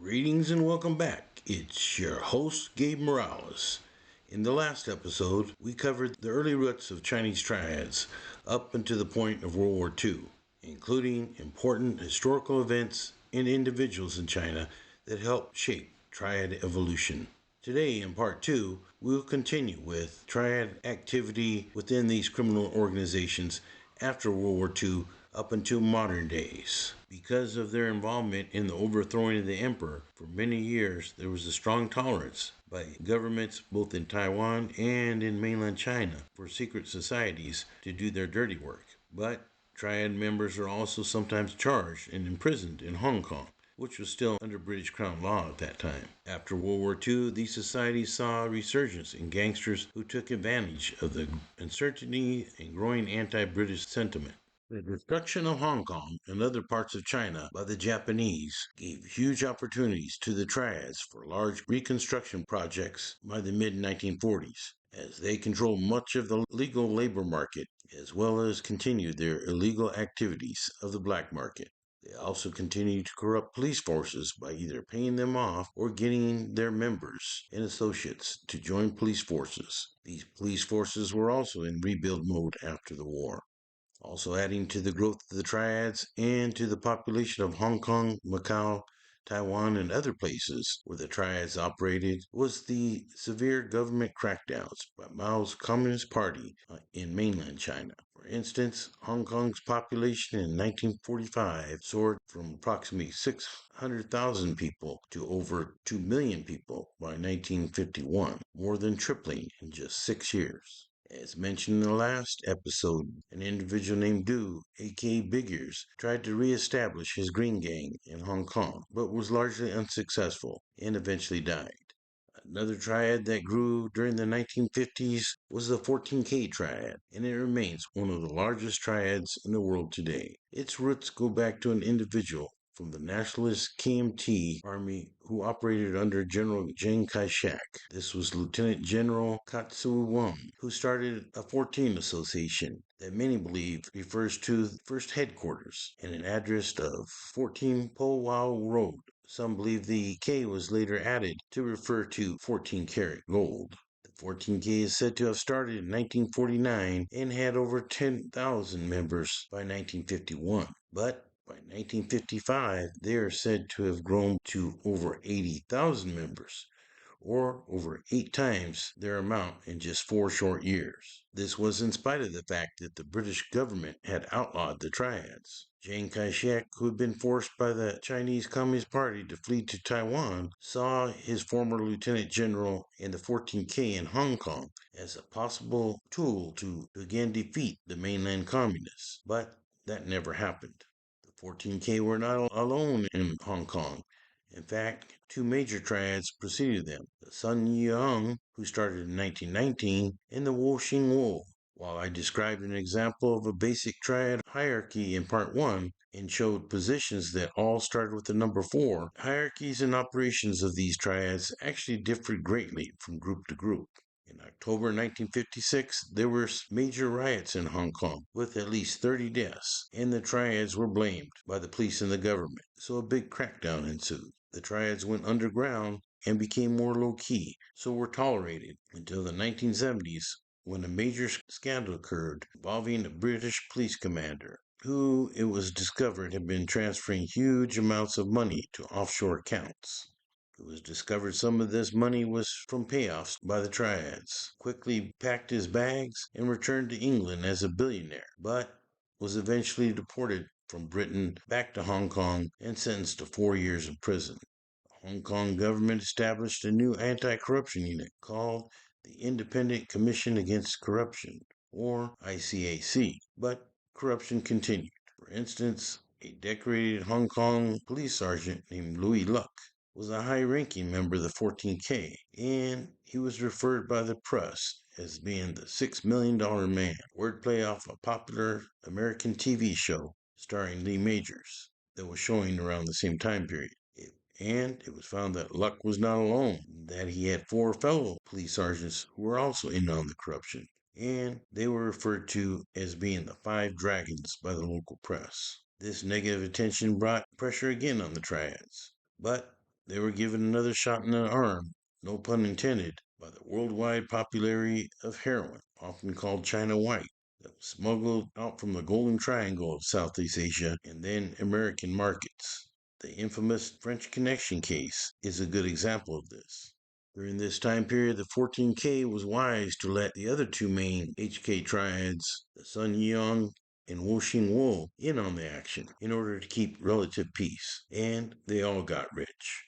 Greetings and welcome back. It's your host, Gabe Morales. In the last episode, we covered the early roots of Chinese triads up until the point of World War II, including important historical events and individuals in China that helped shape triad evolution. Today, in part 2, we'll continue with triad activity within these criminal organizations after World War II up until modern days. Because of their involvement in the overthrowing of the emperor, for many years there was a strong tolerance by governments both in Taiwan and in mainland China for secret societies to do their dirty work. But triad members are also sometimes charged and imprisoned in Hong Kong, which was still under British Crown law at that time. After World War II, these societies saw a resurgence in gangsters who took advantage of the uncertainty and growing anti-British sentiment. The destruction of Hong Kong and other parts of China by the Japanese gave huge opportunities to the Triads for large reconstruction projects by the mid-1940s, as they controlled much of the legal labor market, as well as continued their illegal activities of the black market. They also continued to corrupt police forces by either paying them off or getting their members and associates to join police forces. These police forces were also in rebuild mode after the war. Also adding to the growth of the Triads and to the population of Hong Kong, Macau, Taiwan, and other places where the Triads operated was the severe government crackdowns by Mao's Communist Party in mainland China. For instance, Hong Kong's population in 1945 soared from approximately 600,000 people to over 2 million people by 1951, more than tripling in just 6 years. As mentioned in the last episode, an individual named Du, aka Big Ears, tried to re-establish his Green Gang in Hong Kong, but was largely unsuccessful and eventually died. Another triad that grew during the 1950s was the 14K triad, and it remains one of the largest triads in the world today. Its roots go back to an individual from the nationalist KMT army who operated under General Chiang Kai-shek. This was Lieutenant General Katsu Wang, who started a 14 association that many believe refers to the first headquarters and an address of 14 Po Wau Road. Some believe the K was later added to refer to 14 karat gold. The 14K is said to have started in 1949 and had over 10,000 members by 1951. But by 1955, they are said to have grown to over 80,000 members, or over 8 times their amount in just 4 short years. This was in spite of the fact that the British government had outlawed the Triads. Chiang Kai-shek, who had been forced by the Chinese Communist Party to flee to Taiwan, saw his former lieutenant general in the 14K in Hong Kong as a possible tool to again defeat the mainland communists, but that never happened. The 14K were not alone in Hong Kong. In fact, 2 major triads preceded them, the Sun Yong, who started in 1919, and the Wo Xing Wo. While I described an example of a basic triad hierarchy in part 1 and showed positions that all started with the number 4, hierarchies and operations of these triads actually differed greatly from group to group. In October 1956, there were major riots in Hong Kong with at least 30 deaths, and the triads were blamed by the police and the government, so a big crackdown ensued. The triads went underground and became more low-key, so were tolerated until the 1970s when a major scandal occurred involving a British police commander who it was discovered had been transferring huge amounts of money to offshore accounts. It was discovered some of this money was from payoffs by the Triads. Quickly packed his bags and returned to England as a billionaire, but was eventually deported from Britain back to Hong Kong and sentenced to 4 years in prison. The Hong Kong government established a new anti-corruption unit called the Independent Commission Against Corruption, or ICAC, but corruption continued. For instance, a decorated Hong Kong police sergeant named Louie was a high-ranking member of the 14K, and he was referred by the press as being the $6 million man, wordplay off a popular American TV show starring Lee Majors that was showing around the same time period. And it was found that Luck was not alone, that he had 4 fellow police sergeants who were also in on the corruption, and they were referred to as being the 5 Dragons by the local press. This negative attention brought pressure again on the Triads, but they were given another shot in the arm, no pun intended, by the worldwide popularity of heroin, often called China White, that was smuggled out from the Golden Triangle of Southeast Asia and then American markets. The infamous French Connection case is a good example of this. During this time period, the 14K was wise to let the other two main HK triads, the Sun Yeong and Wo Shing Wo, in on the action in order to keep relative peace, and they all got rich.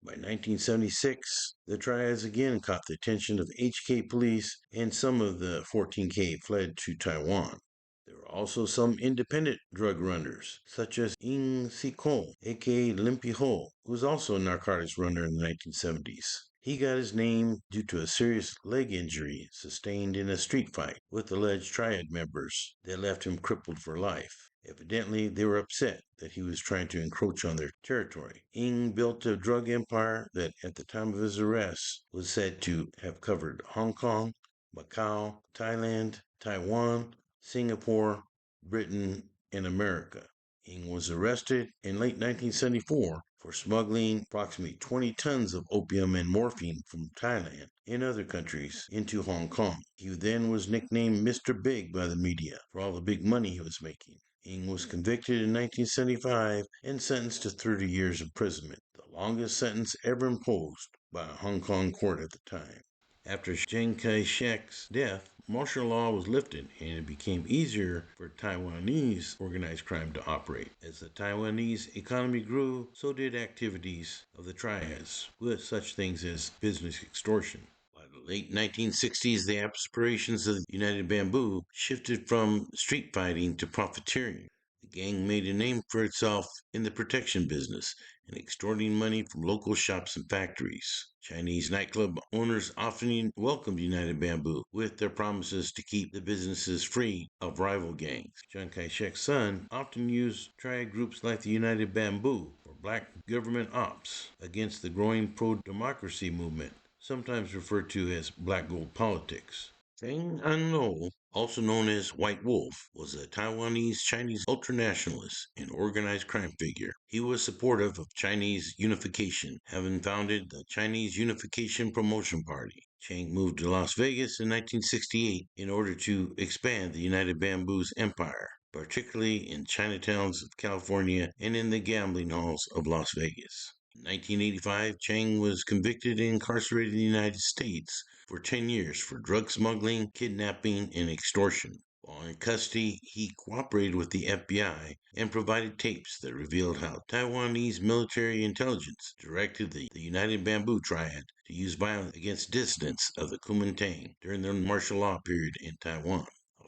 By 1976, the triads again caught the attention of HK police, and some of the 14K fled to Taiwan. There were also some independent drug runners, such as Ng Si Ko, aka Limpy Ho, who was also a narcotics runner in the 1970s. He got his name due to a serious leg injury sustained in a street fight with alleged Triad members that left him crippled for life. Evidently, they were upset that he was trying to encroach on their territory. Ng built a drug empire that, at the time of his arrest, was said to have covered Hong Kong, Macau, Thailand, Taiwan, Singapore, Britain, and America. Ng was arrested in late 1974 for smuggling approximately 20 tons of opium and morphine from Thailand and other countries into Hong Kong. He then was nicknamed Mr. Big by the media for all the big money he was making. Ng was convicted in 1975 and sentenced to 30 years imprisonment, the longest sentence ever imposed by a Hong Kong court at the time. After Chiang Kai-shek's death, martial law was lifted and it became easier for Taiwanese organized crime to operate. As the Taiwanese economy grew, so did activities of the Triads, with such things as business extortion. By the late 1960s, the aspirations of the United Bamboo shifted from street fighting to profiteering. The gang made a name for itself in the protection business and extorting money from local shops and factories. Chinese nightclub owners often welcomed United Bamboo with their promises to keep the businesses free of rival gangs. Chiang Kai-shek's son often used triad groups like the United Bamboo for black government ops against the growing pro-democracy movement, sometimes referred to as black gold politics. Feng Anlo, also known as White Wolf, was a Taiwanese Chinese ultranationalist and organized crime figure. He was supportive of Chinese unification, having founded the Chinese Unification Promotion Party. Chang moved to Las Vegas in 1968 in order to expand the United Bamboo's empire, particularly in Chinatowns of California and in the gambling halls of Las Vegas. In 1985, Chang was convicted and incarcerated in the United States for 10 years for drug smuggling, kidnapping, and extortion. While in custody, he cooperated with the FBI and provided tapes that revealed how Taiwanese military intelligence directed the United Bamboo Triad to use violence against dissidents of the Kuomintang during the martial law period in Taiwan.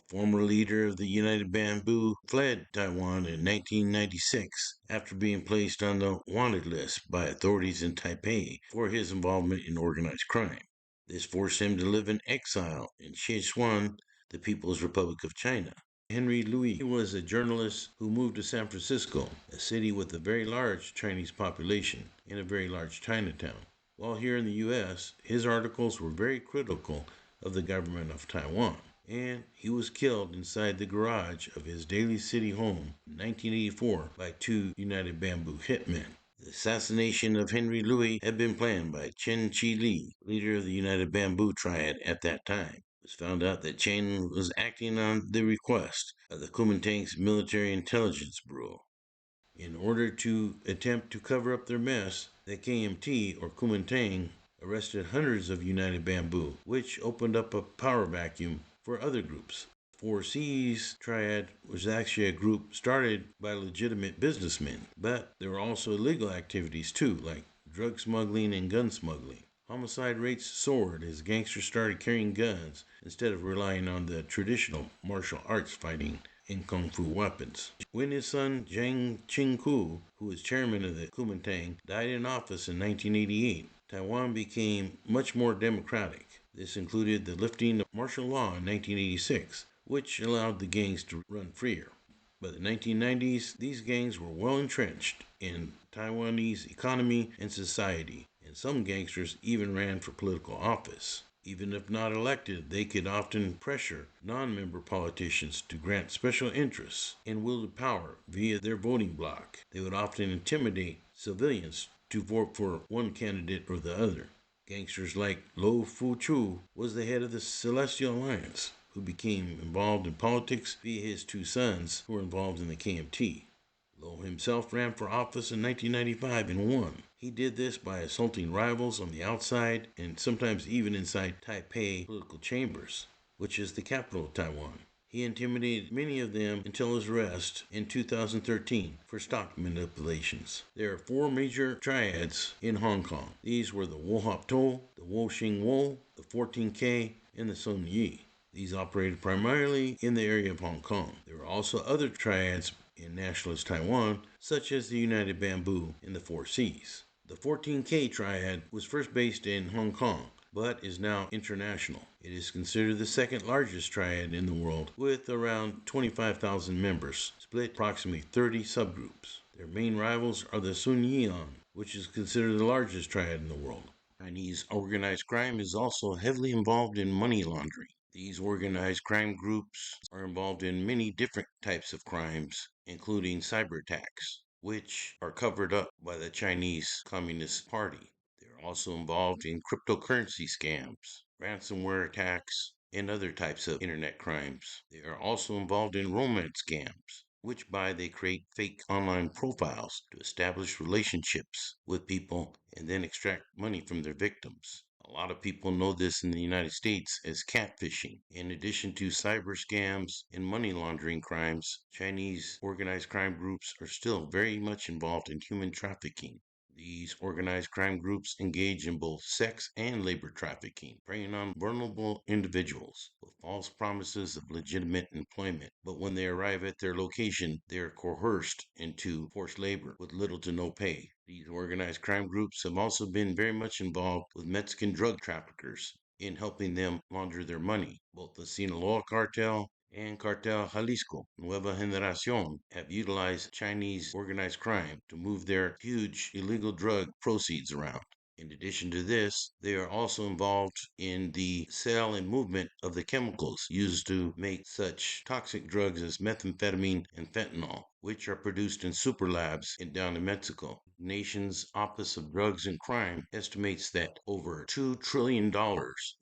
Former leader of the United Bamboo fled Taiwan in 1996 after being placed on the wanted list by authorities in Taipei for his involvement in organized crime. This forced him to live in exile in Sichuan, the People's Republic of China. Louie was a journalist who moved to San Francisco, a city with a very large Chinese population and a very large Chinatown. While here in the U.S., his articles were very critical of the government of Taiwan, and he was killed inside the garage of his Daly City home in 1984 by two United Bamboo hitmen. The assassination of Henry Louie had been planned by Chen Chi Li, leader of the United Bamboo Triad at that time. It was found out that Chen was acting on the request of the Kuomintang's Military Intelligence Bureau. In order to attempt to cover up their mess, the KMT, or Kuomintang, arrested hundreds of United Bamboo, which opened up a power vacuum for other groups. 4C's Triad was actually a group started by legitimate businessmen, but there were also illegal activities too, like drug smuggling and gun smuggling. Homicide rates soared as gangsters started carrying guns instead of relying on the traditional martial arts fighting and kung fu weapons. When his son Jiang Qingku, who was chairman of the Kuomintang, died in office in 1988, Taiwan became much more democratic. This included the lifting of martial law in 1986, which allowed the gangs to run freer. By the 1990s, these gangs were well entrenched in Taiwanese economy and society, and some gangsters even ran for political office. Even if not elected, they could often pressure non-member politicians to grant special interests and wielded power via their voting bloc. They would often intimidate civilians to vote for one candidate or the other. Gangsters like Lo Fu Chu was the head of the Celestial Alliance, who became involved in politics via his two sons who were involved in the KMT. Lo himself ran for office in 1995 and won. He did this by assaulting rivals on the outside and sometimes even inside Taipei political chambers, which is the capital of Taiwan. He intimidated many of them until his arrest in 2013 for stock manipulations. There are four major triads in Hong Kong. These were the Wo Hop To, the Wo Xing Wo, the 14K, and the Sun Yi. These operated primarily in the area of Hong Kong. There were also other triads in nationalist Taiwan, such as the United Bamboo and the Four Seas. The 14K triad was first based in Hong Kong, but is now international. It is considered the second largest triad in the world, with around 25,000 members, split approximately 30 subgroups. Their main rivals are the Sun Yian, which is considered the largest triad in the world. Chinese organized crime is also heavily involved in money laundering. These organized crime groups are involved in many different types of crimes, including cyber attacks, which are covered up by the Chinese Communist Party. They're also involved in cryptocurrency scams, ransomware attacks, and other types of internet crimes. They are also involved in romance scams, which by they create fake online profiles to establish relationships with people and then extract money from their victims. A lot of people know this in the United States as catfishing. In addition to cyber scams and money laundering crimes, Chinese organized crime groups are still very much involved in human trafficking. These organized crime groups engage in both sex and labor trafficking, preying on vulnerable individuals with false promises of legitimate employment. But when they arrive at their location, they are coerced into forced labor with little to no pay. These organized crime groups have also been very much involved with Mexican drug traffickers in helping them launder their money. Both the Sinaloa cartel and Cartel Jalisco Nueva Generación have utilized Chinese organized crime to move their huge illegal drug proceeds around. In addition to this, they are also involved in the sale and movement of the chemicals used to make such toxic drugs as methamphetamine and fentanyl, which are produced in super labs down in Mexico. The nation's Office of Drugs and Crime estimates that over $2 trillion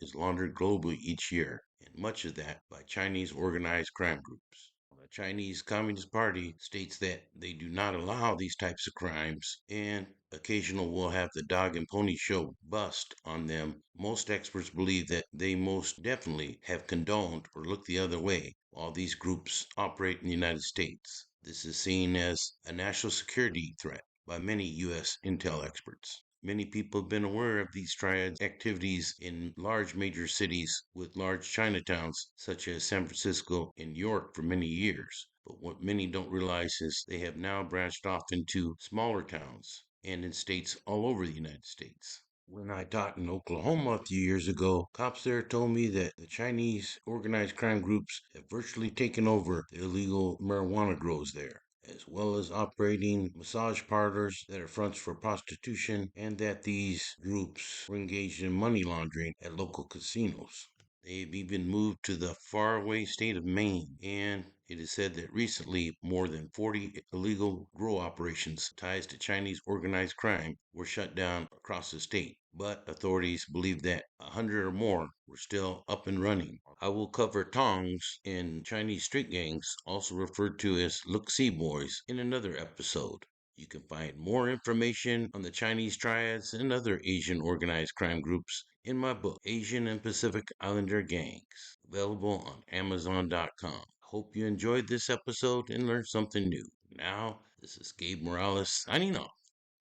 is laundered globally each year, and much of that by Chinese organized crime groups. The Chinese Communist Party states that they do not allow these types of crimes and occasional will have the dog and pony show bust on them. Most experts believe that they most definitely have condoned or looked the other way while these groups operate in the United States. This is seen as a national security threat by many U.S. intel experts. Many people have been aware of these triad activities in large major cities with large Chinatowns such as San Francisco and New York for many years. But what many don't realize is they have now branched off into smaller towns and in states all over the United States. When I taught in Oklahoma a few years ago, cops there told me that the Chinese organized crime groups have virtually taken over the illegal marijuana grows there, as well as operating massage parlors that are fronts for prostitution, and that these groups were engaged in money laundering at local casinos. They've even moved to the faraway state of Maine, and it is said that recently more than 40 illegal grow operations ties to Chinese organized crime were shut down across the state. But authorities believe that 100 or more were still up and running. I will cover tongs and Chinese street gangs, also referred to as look-see boys, in another episode. You can find more information on the Chinese triads and other Asian organized crime groups in my book, Asian and Pacific Islander Gangs, available on Amazon.com. Hope you enjoyed this episode and learned something new. Now, this is Gabe Morales signing off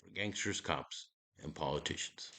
for Gangsters, Cops, and Politicians.